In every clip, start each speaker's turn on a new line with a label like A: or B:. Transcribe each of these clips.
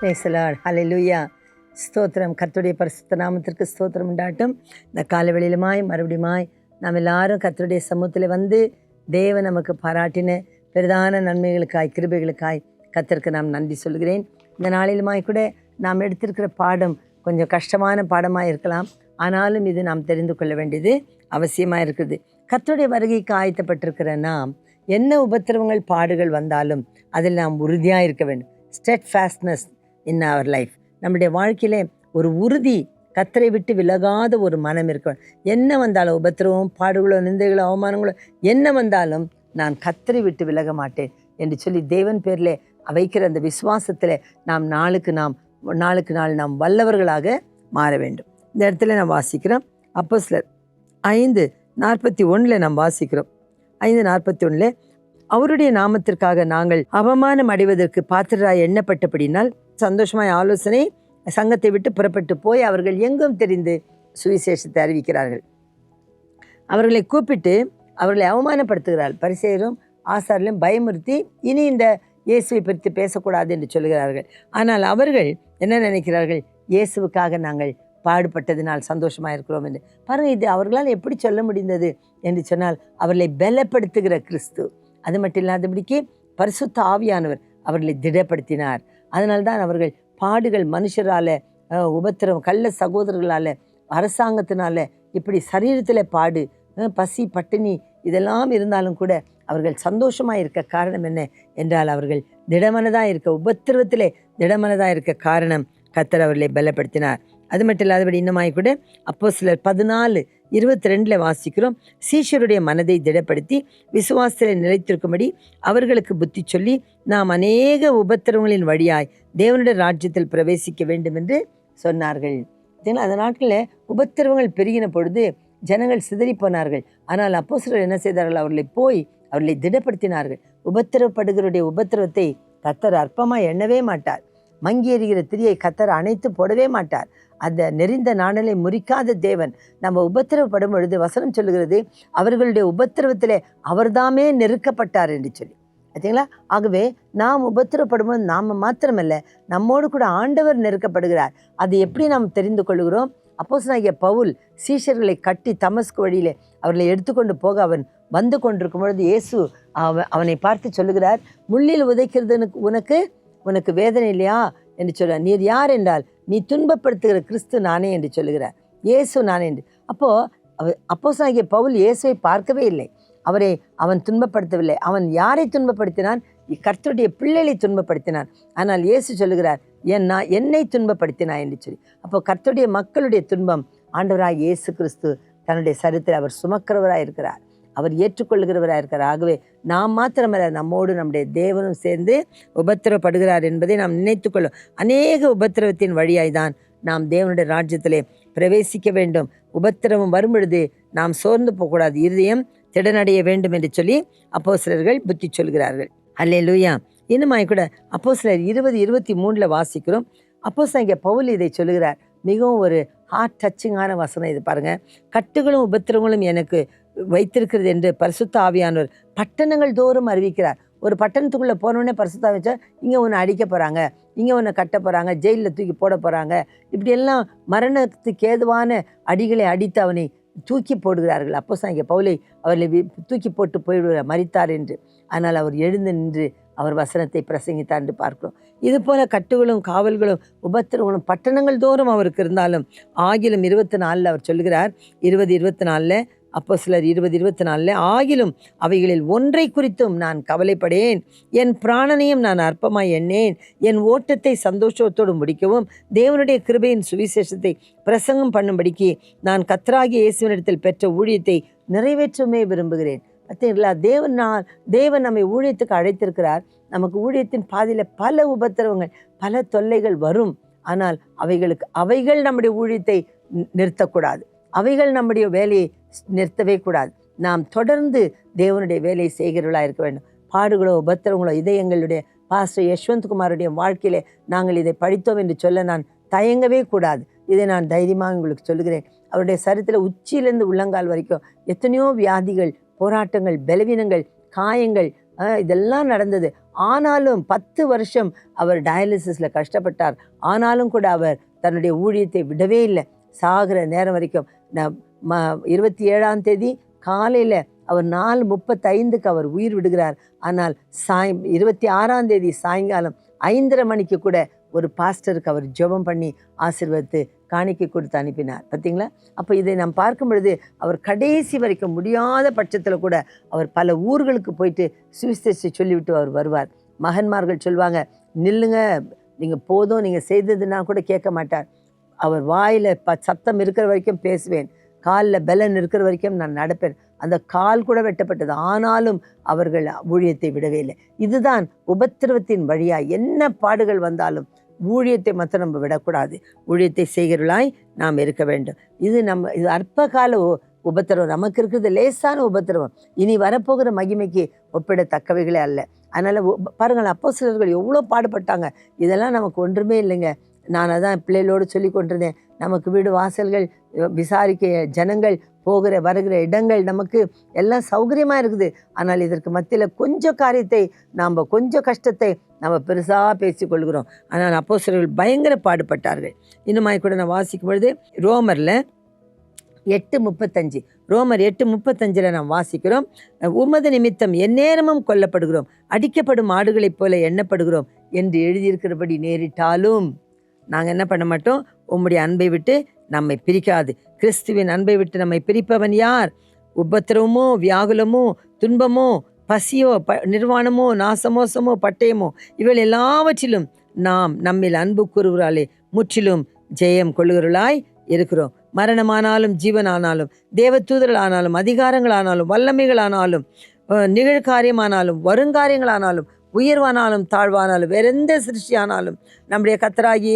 A: Praise the Lord. ஹல்லேலூயா. ஸ்தோத்திரம். கர்த்தருடைய பரிசுத்த நாமத்திற்கு ஸ்தோத்திரம் உண்டாட்டும். இந்த காலவெளியிலுமாய் மறுபடியுமாய் நாம் எல்லாரும் கர்த்தருடைய சமூகத்தில் வந்து தேவன் நமக்கு பாராட்டின பிரதான நன்மைகளுக்காய் கிருபைகளுக்காய் கர்த்தருக்கு நாம் நன்றி சொல்கிறேன். இந்த நாளிலுமாய் கூட நாம் எடுத்திருக்கிற பாடம் கொஞ்சம் கஷ்டமான பாடமாக இருக்கலாம். ஆனாலும் இது நாம் தெரிந்து கொள்ள வேண்டியது அவசியமாக இருக்குது. கர்த்தருடைய வருகைக்கு ஆயத்தப்பட்டிருக்கிற நாம் என்ன உபத்திரவங்கள் பாடுகள் வந்தாலும் அதில் நாம் உறுதியாக இருக்க வேண்டும். Steadfastness in our life. நம்முடைய வாழ்க்கையிலே ஒரு உறுதி, கர்த்தரை விட்டு விலகாத ஒரு மனம் இருக்க வேண்டும். என்ன வந்தாலும் உபத்திரவம் பாடுகளோ நிந்தைகளோ அவமானங்களோ என்ன வந்தாலும் நான் கர்த்தரை விட்டு விலக மாட்டேன் என்று சொல்லி தேவன் பேரில் வைக்கிற அந்த விசுவாசத்தில் நாம் நாளுக்கு நாள் நாம் வல்லவர்களாக மாற வேண்டும். இந்த இடத்துல நாம் வாசிக்கிறோம். அப்போஸ்தலர் 5:41 நாம் வாசிக்கிறோம். 5:41 அவருடைய நாமத்திற்காக நாங்கள் அவமானம் அடைவதற்கு பாத்திரராய் எண்ணப்பட்டபடினால் சந்தோஷமாய் ஆலோசனை சங்கத்தை விட்டு புறப்பட்டு போய் அவர்கள் எங்கும் தெரிந்து சுவிசேஷத்தை அறிவிக்கிறார்கள். அவர்களை கூப்பிட்டு அவர்களை அவமானப்படுத்துகிறார்கள். பரிசேயரும் ஆசாரியரும் பயமுறுத்தி இனி இந்த இயேசுவை பற்றி பேசக்கூடாது என்று சொல்கிறார்கள். ஆனால் அவர்கள் என்ன நினைக்கிறார்கள்? இயேசுவுக்காக நாங்கள் பாடுபட்டதினால் சந்தோஷமாக இருக்கிறோம் என்று. பாருங்கள், இது அவர்களால் எப்படி சொல்ல முடிந்தது என்று சொன்னால் அவர்களை பலப்படுத்துகிற கிறிஸ்து. அது மட்டும் இல்லாதபடிக்கு பரிசுத்த ஆவியானவர் அவர்களை திடப்படுத்தினார். அதனால்தான் அவர்கள் பாடுகள், மனுஷரால் உபத்திரம், கள்ள சகோதரர்களால், அரசாங்கத்தினால இப்படி சரீரத்தில் பாடு, பசி, பட்டினி இதெல்லாம் இருந்தாலும் கூட அவர்கள் சந்தோஷமாக இருக்க காரணம் என்ன என்றால் அவர்கள் திடமனதாக இருக்க, உபத்திரவத்திலே திடமனதாக இருக்க காரணம் கர்த்தர் அவர்களை பலப்படுத்தினார். அது மட்டும் இல்லாதபடி இன்னமாய் கூட அப்போஸ்தலர் 14:22 வாசிக்கிறோம். சீஷருடைய மனதை திடப்படுத்தி விசுவாசத்தில் நிலைத்திருக்கும்படி அவர்களுக்கு புத்தி சொல்லி நாம் அநேக உபத்திரவங்களின் வழியாய் தேவனுடைய ராஜ்யத்தில் பிரவேசிக்க வேண்டும் என்று சொன்னார்கள். அந்த நாட்களில் உபத்திரவங்கள் பெருகின பொழுது ஜனங்கள் சிதறி போனார்கள். ஆனால் அப்போஸ்தலர் என்ன செய்தார்கள்? அவர்களை திடப்படுத்தினார்கள். உபத்திரவப்படுகிறவருடைய உபத்திரவத்தை கர்த்தர் அற்பமாக எண்ணவே மாட்டார். மங்கி எறிகிற திரியை கர்த்தர் அணைத்து போடவே மாட்டார். அந்த நெறிந்த நாணலை முறிக்காத தேவன். நம்ம உபத்திரவப்படும் பொழுது வசனம் சொல்லுகிறது, அவர்களுடைய உபத்திரவத்திலே அவர்தாமே நெருக்கப்பட்டார் என்று சொல்லி. பார்த்தீங்களா? ஆகவே நாம் உபத்திரவப்படும்போது நாம் மாத்திரமல்ல, நம்மோடு கூட ஆண்டவர் நெருக்கப்படுகிறார். அது எப்படி நாம் தெரிந்து கொள்கிறோம்? அப்போஸ்தலனாகிய பவுல் சீஷர்களை கட்டி தமஸ்கு வழியிலே அவர்களை எடுத்துக்கொண்டு போக அவன் வந்து கொண்டிருக்கும் பொழுது இயேசு அவனை பார்த்து சொல்லுகிறார், முள்ளில் உதைக்கிறது உனக்கு வேதனை இல்லையா என்று சொல்கிறார். நீர் யார் என்றால், நீ துன்பப்படுத்துகிற கிறிஸ்து நானே என்று சொல்லுகிறார். இயேசு நானே என்று. அப்போஸ்தலனாகிய பவுல் இயேசுவை பார்க்கவே இல்லை. அவன் துன்பப்படுத்தவில்லை. அவன் யாரை துன்பப்படுத்தினான்? கர்த்தருடைய பிள்ளைகளை துன்பப்படுத்தினான். ஆனால் இயேசு சொல்லுகிறார், என்னை துன்பப்படுத்தினாய் என்று சொல்லி. அப்போ கர்த்தருடைய மக்களுடைய துன்பம் ஆண்டவராய் இயேசு கிறிஸ்து தன்னுடைய சரீரத்தில் அவர் சுமக்கிறவராக இருக்கிறார். அவர் ஏற்றுக்கொள்கிறவராக இருக்கிறார். ஆகவே நாம் மாத்திரமல்ல, நம்மோடு நம்முடைய தேவனும் சேர்ந்து உபத்திரவப்படுகிறார் என்பதை நாம் நினைத்து கொள்ளும். அநேக உபத்திரவத்தின் வழியாய் தான் நாம் தேவனுடைய ராஜ்யத்திலே பிரவேசிக்க வேண்டும். உபத்திரவம் வரும் பொழுது நாம் சோர்ந்து போகக்கூடாது, இருதயம் திடனடைய வேண்டும் என்று சொல்லி அப்போஸ்தலர்கள் புத்தி சொல்கிறார்கள். அல்லேலூயா. இன்னுமாய் கூட அப்போஸ்தலர் 20:23 வாசிக்கிறோம். அப்போஸ்தலனாகிய பவுல் இதை சொல்லுகிறார். மிகவும் ஒரு ஹார்ட் டச்சிங்கான வசனம் இது. பாருங்கள், கட்டுகளும் உபத்திரவங்களும் எனக்கு வைத்திருக்கிறது என்று பரிசுத்த ஆவியானவர் பட்டணங்கள் தோறும் அறிவிக்கிறார். ஒரு பட்டணத்துக்குள்ளே போனோடனே பரிசுத்த ஆவி வச்சா, இங்கே ஒன்று அடிக்க போகிறாங்க, இங்கே ஒன்று கட்ட போகிறாங்க, ஜெயிலில் தூக்கி போட போகிறாங்க, இப்படியெல்லாம் மரணத்துக்கு ஏதுவான அடிகளை அடித்து அவனை தூக்கி போடுகிறார்கள். அப்போஸ்தலனாகிய பவுலை அவர்களை தூக்கி போட்டு போய்விடுகிறார், மரித்தார் என்று. ஆனால் அவர் எழுந்து நின்று அவர் வசனத்தை பிரசங்கித்தார் என்று பார்க்கிறோம். இது போல கட்டுகளும் காவல்களும் உபத்திரவங்களும் பட்டணங்கள் தோறும் அவருக்கு இருந்தாலும் ஆகிலும் 24 அவர் சொல்கிறார். 20:24 அப்போஸ்தலர் 20:24 ஆகிலும் அவைகளில் ஒன்றை குறித்தும் நான் கவலைப்படேன், என் பிராணனையும் நான் அற்பமாய் எண்ணேன், என் ஓட்டத்தை சந்தோஷத்தோடு முடிக்கவும் தேவனுடைய கிருபையின் சுவிசேஷத்தை பிரசங்கம் பண்ணும்படிக்கு நான் கர்த்தராகிய இயேசுவினிடத்தில் பெற்ற ஊழியத்தை நிறைவேற்றவே விரும்புகிறேன். பார்த்தீங்களா? தேவன் நம்மை ஊழியத்துக்கு அழைத்திருக்கிறார். நமக்கு ஊழியத்தின் பாதையில் பல உபத்திரவங்கள், பல தொல்லைகள் வரும். ஆனால் அவைகள் நம்முடைய ஊழியத்தை நிறுத்தக்கூடாது. அவைகள் நம்முடைய வேலையை நிறுத்தவே கூடாது. நாம் தொடர்ந்து தேவனுடைய வேலையை செய்கிறவர்களாக இருக்க வேண்டும். பாடுகளோ உபத்திரவங்களோ இதை எங்களுடைய பாஸ்டர் யஷ்வந்த்குமாருடைய வாழ்க்கையிலே நாங்கள் இதை படித்தோம் என்று சொல்ல நான் தயங்கவே கூடாது. இதை நான் தைரியமாக உங்களுக்கு சொல்லுகிறேன். அவருடைய சரீரத்தில் உச்சியிலிருந்து உள்ளங்கால் வரைக்கும் எத்தனையோ வியாதிகள், போராட்டங்கள், பலவீனங்கள், காயங்கள், இதெல்லாம் நடந்தது. ஆனாலும் 10 வருஷம் அவர் டயாலிசிஸில் கஷ்டப்பட்டார். ஆனாலும் கூட அவர் தன்னுடைய ஊழியத்தை விடவே இல்லை. சாகிற நேரம் வரைக்கும் 27ஆம் தேதி காலையில் அவர் 4:35 அவர் உயிர் விடுகிறார். ஆனால் 26ஆம் தேதி சாயங்காலம் 5:30 மணிக்கு கூட ஒரு பாஸ்டருக்கு அவர் ஜெபம் பண்ணி ஆசீர்வதித்து காணிக்கை கொடுத்து அனுப்பினார். பார்த்தீங்களா? அப்போ இதை நாம் பார்க்கும் பொழுது அவர் கடைசி வரைக்கும் முடியாத பட்சத்தில் கூட அவர் பல ஊர்களுக்கு போயிட்டு சுவிசேஷத்தை சொல்லிவிட்டு அவர் வருவார். மகன்மார்கள் சொல்லுவாங்க, நில்லுங்க, நீங்கள் போதும், நீங்கள் செய்ததுன்னா கூட கேட்க மாட்டார். அவர் வாயில் சத்தம் இருக்கிற வரைக்கும் பேசுவேன், காலில் பலன் இருக்கிற வரைக்கும் நான் நடப்பேன். அந்த கால் கூட வெட்டப்பட்டது. ஆனாலும் அவர்கள் ஊழியத்தை விடவே இல்லை. இதுதான் உபத்திரவத்தின் வழியாக என்ன பாடுகள் வந்தாலும் ஊழியத்தை மாத்திரம் நம்ம விடக்கூடாது. ஊழியத்தை செய்கிறவர்களாய் நாம் இருக்க வேண்டும். இது அற்ப கால உபத்திரவம். நமக்கு இருக்கிறது லேசான உபத்திரவம். இனி வரப்போகிற மகிமைக்கு ஒப்பிடத்தக்கவைகளே அல்ல. அதனால் பாருங்கள், அப்போஸ்தலர்கள் எவ்வளோ பாடுபட்டாங்க. இதெல்லாம் நமக்கு ஒன்றுமே இல்லைங்க. நான் அதான் பிள்ளைகளோடு சொல்லி கொண்டிருந்தேன். நமக்கு வீடு வாசல்கள், விசாரிக்க ஜனங்கள், போகிற வருகிற இடங்கள், நமக்கு எல்லாம் சௌகரியமாக இருக்குது. ஆனால் இதற்கு மத்தியில் கொஞ்சம் காரியத்தை நாம், கொஞ்சம் கஷ்டத்தை நம்ம பெருசாக பேசிக்கொள்கிறோம். ஆனால் அப்போஸ்தலர்கள் பயங்கர பாடுபட்டார்கள். இன்னுமாய் கூட நான் வாசிக்கும் பொழுது ரோமர் 8:35 நாம் வாசிக்கிறோம். உமது நிமித்தம் எந்நேரமும் கொல்லப்படுகிறோம், அடிக்கப்படும் ஆடுகளைப் போல எண்ணப்படுகிறோம் என்று எழுதியிருக்கிறபடி நேரிட்டாலும் நாங்கள் என்ன பண்ண மாட்டோம், உம்முடைய அன்பை விட்டு நம்மை பிரிக்காது. கிறிஸ்துவின் அன்பை விட்டு நம்மை பிரிப்பவன் யார்? உபத்திரவமோ, வியாகுலமோ, துன்பமோ, பசியோ, நிர்வாணமோ, நாசமோசமோ, பட்டயமோ, இவள் எல்லாவற்றிலும் நாம் நம்மில் அன்பு கூறுகிறாளே முற்றிலும் ஜெயம் கொள்ளுகிறவர்களாய் இருக்கிறோம். மரணமானாலும் ஜீவனானாலும் தேவதூதர்களானாலும் அதிகாரங்களானாலும் வல்லமைகளானாலும் நிகழ்காரியமானாலும் வருங்காரியங்களானாலும் உயர்வானாலும் தாழ்வானாலும் வேறெந்த சிருஷ்டியானாலும் நம்முடைய கர்த்தராகிய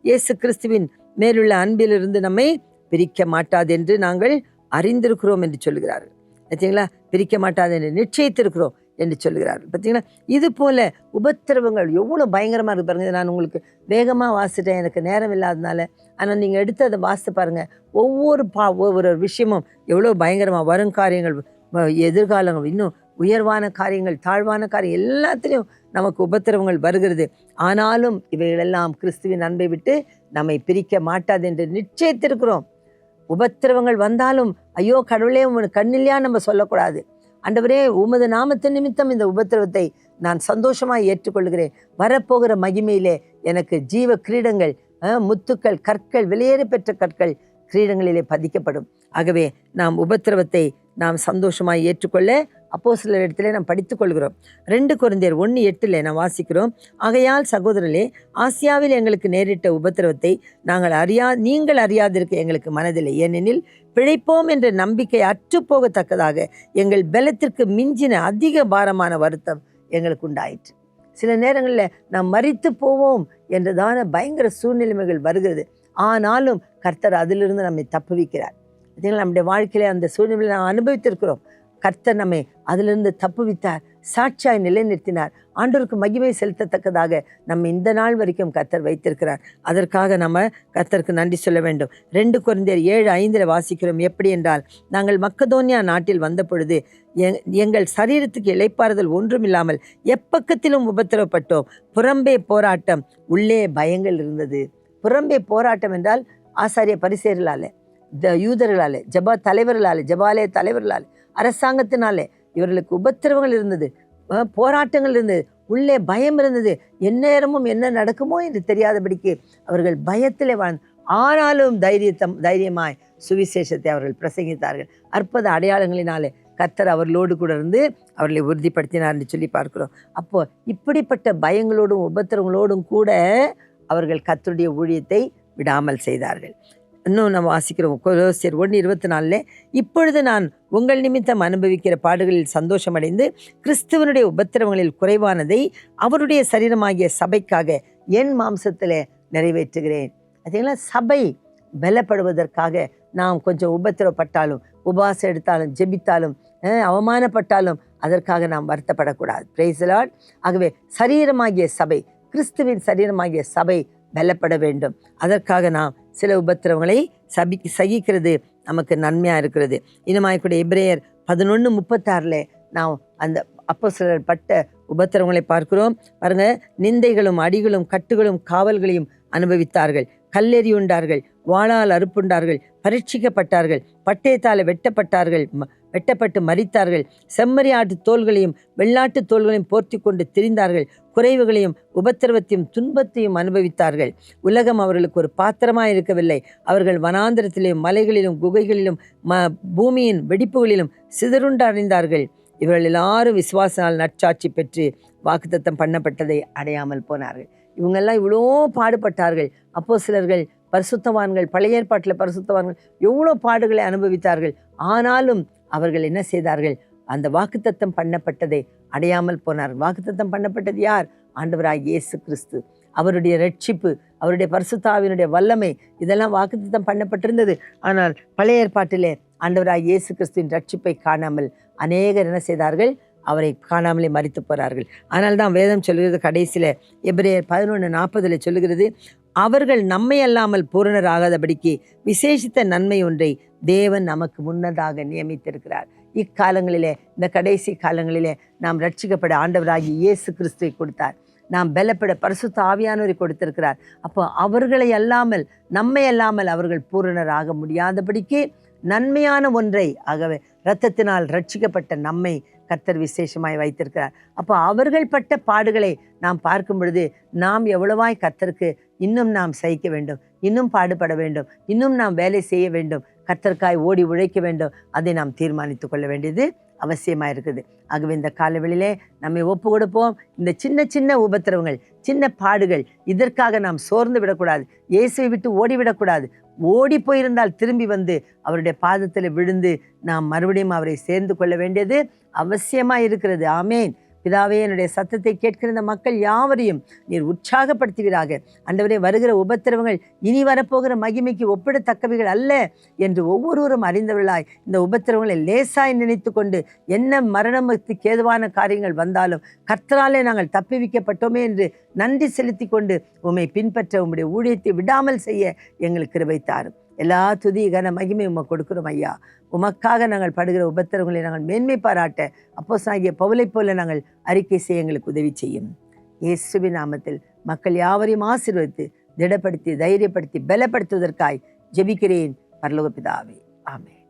A: இயேசு கிறிஸ்துவின் மேலுள்ள அன்பிலிருந்து நம்மை பிரிக்க மாட்டாது என்று நாங்கள் அறிந்திருக்கிறோம் என்று சொல்லுகிறார்கள். பார்த்தீங்களா? பிரிக்க மாட்டாது என்று நிச்சயித்திருக்கிறோம் என்று சொல்லுகிறார்கள். பார்த்தீங்களா? இது போல உபத்திரவங்கள் எவ்வளோ பயங்கரமாக இருக்கு பாருங்க. நான் உங்களுக்கு வேகமாக வாசிட்டேன், எனக்கு நேரம் இல்லாதனால. ஆனால் நீங்கள் எடுத்து அதை வாசித்து பாருங்கள். ஒவ்வொரு விஷயமும் எவ்வளோ பயங்கரமாக, வருங்காரியங்கள், எதிர்காலங்கள், இன்னும் உயர்வான காரியங்கள், தாழ்வான காரியம், எல்லாத்திலையும் நமக்கு உபத்திரவங்கள் வருகிறது. ஆனாலும் இவைகளெல்லாம் கிறிஸ்துவின் அன்பை விட்டு நம்மை பிரிக்க மாட்டாது என்று நிச்சயித்திருக்கிறோம். உபத்திரவங்கள் வந்தாலும் ஐயோ கடவுளே உன் கண்ணில்லையா நம்ம சொல்லக்கூடாது. ஆண்டவரே, உமது நாமத்தின் நிமித்தம் இந்த உபத்திரவத்தை நான் சந்தோஷமாக ஏற்றுக்கொள்கிறேன். வரப்போகிற மகிமையிலே எனக்கு ஜீவ கிரீடங்கள், முத்துக்கள், கற்கள், வெளியேறி பெற்ற கற்கள் கிரீடங்களிலே பதிக்கப்படும். ஆகவே நாம் உபத்திரவத்தை நாம் சந்தோஷமாக ஏற்றுக்கொள்ள அப்போஸ்தலர் இடத்திலே நாம் படித்துக் கொள்கிறோம். 2 கொரிந்தியர் 1:8 நாம் வாசிக்கிறோம். ஆகையால் சகோதரர்களே, ஆசியாவில் எங்களுக்கு நேரிட்ட உபத்திரவத்தை நீங்கள் அறியாதிருக்க எங்களுக்கு மனதில்லை. ஏனெனில் பிழைப்போம் என்ற நம்பிக்கை அற்றுப்போகத்தக்கதாக எங்கள் பலத்திற்கு மிஞ்சின அதிக பாரமான வருத்தம் எங்களுக்கு உண்டாயிற்று. சில நேரங்களில் நாம் மரித்து போவோம் என்றதான பயங்கர சூழ்நிலைமைகள் வருகிறது. ஆனாலும் கர்த்தர் அதிலிருந்து நம்மை தப்புவிக்கிறார். நம்முடைய வாழ்க்கையில அந்த சூழ்நிலையை நாம் அனுபவித்திருக்கிறோம். கர்த்தர் நம்மை அதிலிருந்து தப்புவித்தார், சாட்சியாய் நிலைநிறுத்தினார். ஆண்டவருக்கு மகிமை செலுத்தத்தக்கதாக நம்ம இந்த நாள் வரைக்கும் கர்த்தர் வைத்திருக்கிறார். அதற்காக நம்ம கர்த்தருக்கு நன்றி சொல்ல வேண்டும். 2 கொரிந்தியர் 7:5 வாசிக்கிறோம். எப்படி என்றால், நாங்கள் மக்கதோனியா நாட்டில் வந்த பொழுது எங்கள் சரீரத்துக்கு இளைப்பாறுதல் ஒன்றுமில்லாமல் எப்பக்கத்திலும் உபத்திரவப்பட்டோம். புறம்பே போராட்டம், உள்ளே பயங்கள் இருந்தது. புறம்பே போராட்டம் என்றால் ஆசாரிய பரிசேயர்களாலே, யூதர்களாலே, ஜபாலய தலைவர்களாலே, அரசாங்கத்தினாலே இவர்களுக்கு உபத்திரவங்கள் இருந்தது, போராட்டங்கள் இருந்தது, உள்ளே பயம் இருந்தது. எந்நேரமும் என்ன நடக்குமோ என்று தெரியாதபடிக்கு அவர்கள் பயத்திலே வாழ்ந்து, ஆனாலும் தைரியமாய் சுவிசேஷத்தை அவர்கள் பிரசங்கித்தார்கள். அற்புத அடையாளங்களினாலே கர்த்தர் அவர்களோடு கூட இருந்து அவர்களை உறுதிப்படுத்தினார் என்று சொல்லி பார்க்கிறோம். அப்போ இப்படிப்பட்ட பயங்களோடும் உபத்திரவங்களோடும் கூட அவர்கள் கர்த்தருடைய ஊழியத்தை விடாமல் செய்தார்கள். இன்னும் நம்ம வாசிக்கிறோம். கொலோசியர் 1:24 இப்பொழுது நான் உங்கள் நிமித்தம் அனுபவிக்கிற பாடுகளில் சந்தோஷமடைந்து கிறிஸ்துவனுடைய உபத்திரவங்களில் குறைவானதை அவருடைய சரீரமாகிய சபைக்காக என் மாம்சத்தில் நிறைவேற்றுகிறேன். அதனால சபை பலப்படுவதற்காக நாம் கொஞ்சம் உபத்திரவப்பட்டாலும், உபவாசம் எடுத்தாலும், ஜெபித்தாலும், அவமானப்பட்டாலும் அதற்காக நாம் வருத்தப்படக்கூடாது. Praise the Lord. ஆகவே சரீரமாகிய சபை, கிறிஸ்துவின் சரீரமாகிய சபை பலப்பட வேண்டும். அதற்காக நாம் சில உபத்திரவங்களை சகிக்கிறது நமக்கு நன்மையாக இருக்கிறது. இன்னமாய் கூட எபிரேயர் 11:36 நாம் அந்த அப்போஸ்தலர் பட்ட உபத்திரவங்களை பார்க்கிறோம். பாருங்க, நிந்தைகளும் அடிகளும் கட்டுகளும் காவல்களையும் அனுபவித்தார்கள். கல்லெறியுண்டார்கள், வாளால் அறுப்புண்டார்கள், பரீட்சிக்கப்பட்டார்கள், பட்டயத்தால் வெட்டப்பட்டு மரித்தார்கள். செம்மறி ஆட்டு தோள்களையும் வெள்ளாட்டு தோள்களையும் போர்த்தி கொண்டு திரிந்தார்கள். குறைவுகளையும் உபத்திரவத்தையும் துன்பத்தையும் அனுபவித்தார்கள். உலகம் அவர்களுக்கு ஒரு பாத்திரமாய் இருக்கவில்லை. அவர்கள் வனாந்திரத்திலும் மலைகளிலும் குகைகளிலும் பூமியின் வெடிப்புகளிலும் சிதறுண்டடைந்தார்கள். இவர்கள் எல்லாரும் விசுவாசனால் நற்சாட்சி பெற்று வாக்குத்தத்தம் பண்ணப்பட்டதை அடையாமல் போனார்கள். இவங்கெல்லாம் இவ்வளோ பாடுபட்டார்கள். அப்போஸ்தலர்கள், பரிசுத்தவான்கள், பழைய ஏற்பாட்டில் பரிசுத்தவான்கள் எவ்வளோ பாடுகளை அனுபவித்தார்கள். ஆனாலும் அவர்கள் என்ன செய்தார்கள்? அந்த வாக்குத்தத்தம் பண்ணப்பட்டதை அடையாமல் போனார்கள். வாக்குத்தத்தம் பண்ணப்பட்டது யார்? ஆண்டவராகிய இயேசு கிறிஸ்து. அவருடைய ரட்சிப்பு, அவருடைய பரிசுத்தாவினுடைய வல்லமை, இதெல்லாம் வாக்குத்தத்தம் பண்ணப்பட்டிருந்தது. ஆனால் பழைய ஏற்பாட்டிலே ஆண்டவராகிய இயேசு கிறிஸ்துவின் ரட்சிப்பை காணாமல் அநேகர் என்ன செய்தார்கள்? அவரை காணாமலே மரித்து போகிறார்கள். ஆனால் தான் வேதம் சொல்கிறது, கடைசியில் எபிரேயர் 11:40 சொல்லுகிறது, அவர்கள் நம்மை அல்லாமல் பூரணராகாதபடிக்கு விசேஷித்த நன்மை ஒன்றை தேவன் நமக்கு முன்னதாக நியமித்திருக்கிறார். இக்காலங்களிலே, இந்த கடைசி காலங்களிலே நாம் ரட்சிக்கப்பட ஆண்டவராகி இயேசு கிறிஸ்துவை கொடுத்தார். நாம் பலப்பட பரிசுத்த ஆவியானவரை கொடுத்திருக்கிறார். அப்போ அவர்களை அல்லாமல், நம்மை அல்லாமல் அவர்கள் பூரணராக முடியாதபடிக்கு நன்மையான ஒன்றை, ஆகவே இரத்தத்தினால் ரட்சிக்கப்பட்ட நம்மை கர்த்தர் விசேஷமாய் வைத்திருக்கிறார். அப்போ அவர்கள் பட்ட பாடுகளை நாம் பார்க்கும் பொழுது நாம் எவ்வளவாய் கர்த்தருக்கு இன்னும் நாம் சகிக்க வேண்டும், இன்னும் பாடுபட வேண்டும், இன்னும் நாம் வேலை செய்ய வேண்டும், கர்த்தருக்காய் ஓடி உழைக்க வேண்டும். அதை நாம் தீர்மானித்து கொள்ள வேண்டியது அவசியமாக இருக்குது. ஆகவே இந்த காலவெளியிலே நம்மை ஒப்பு கொடுப்போம். இந்த சின்ன சின்ன உபத்திரவங்கள், சின்ன பாடுகள், இதற்காக நாம் சோர்ந்து விடக்கூடாது. இயேசுவை விட்டு ஓடிவிடக்கூடாது. ஓடி போயிருந்தால் திரும்பி வந்து அவருடைய பாதத்தில் விழுந்து நாம் மறுபடியும் அவரை சேர்ந்து கொள்ள வேண்டியது அவசியமாக இருக்கிறது. ஆமேன். பிதாவே, என்னுடைய சத்தத்தை கேட்கிற இந்த மக்கள் யாவரையும் நீர் உற்சாகப்படுத்துவீராக. ஆண்டவரே, வருகிற உபத்திரவங்கள் இனி வரப்போகிற மகிமைக்கு ஒப்பிடத்தக்கவைகள் அல்ல என்று ஒவ்வொருவரும் அறிந்தவர்களாய் இந்த உபத்திரவங்களை லேசாய் நினைத்து கொண்டு, என்ன மரணத்துக்கு ஏதுவான காரியங்கள் வந்தாலும் கர்த்தராலே நாங்கள் தப்பிவிக்கப்பட்டோமே என்று நன்றி செலுத்தி கொண்டு உம்மை பின்பற்ற, உம்முடைய ஊழியத்தை விடாமல் செய்ய எங்களுக்கு கிருபை தாரும். எல்லா துதி கன மகிமை உமக்கு கொடுக்கிறோம் ஐயா. உமக்காக நாங்கள் படுகிற உபத்திரவங்களை நாங்கள் மேன்மை பாராட்ட அப்போஸ்தலனாகிய பவுலைப் போல நாங்கள் அறிக்கை செய்ய எங்களுக்கு உதவி செய்யும். இயேசுவின் நாமத்தில் மக்கள் யாவரையும் ஆசீர்வதித்து திடப்படுத்தி தைரியப்படுத்தி பலப்படுத்துவதற்காய் ஜெபிக்கிறேன் பரலோக பிதாவே. ஆமென்.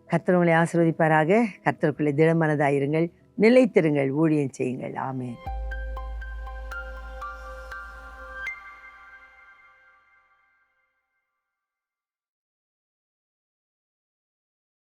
A: கர்த்தர் உங்களை ஆசீர்வதிப்பாராக. கர்த்தருக்குள்ளே திடமனதாயிருங்கள், நிலைத்திருங்கள், ஊழியம் செய்யுங்கள். ஆமென்.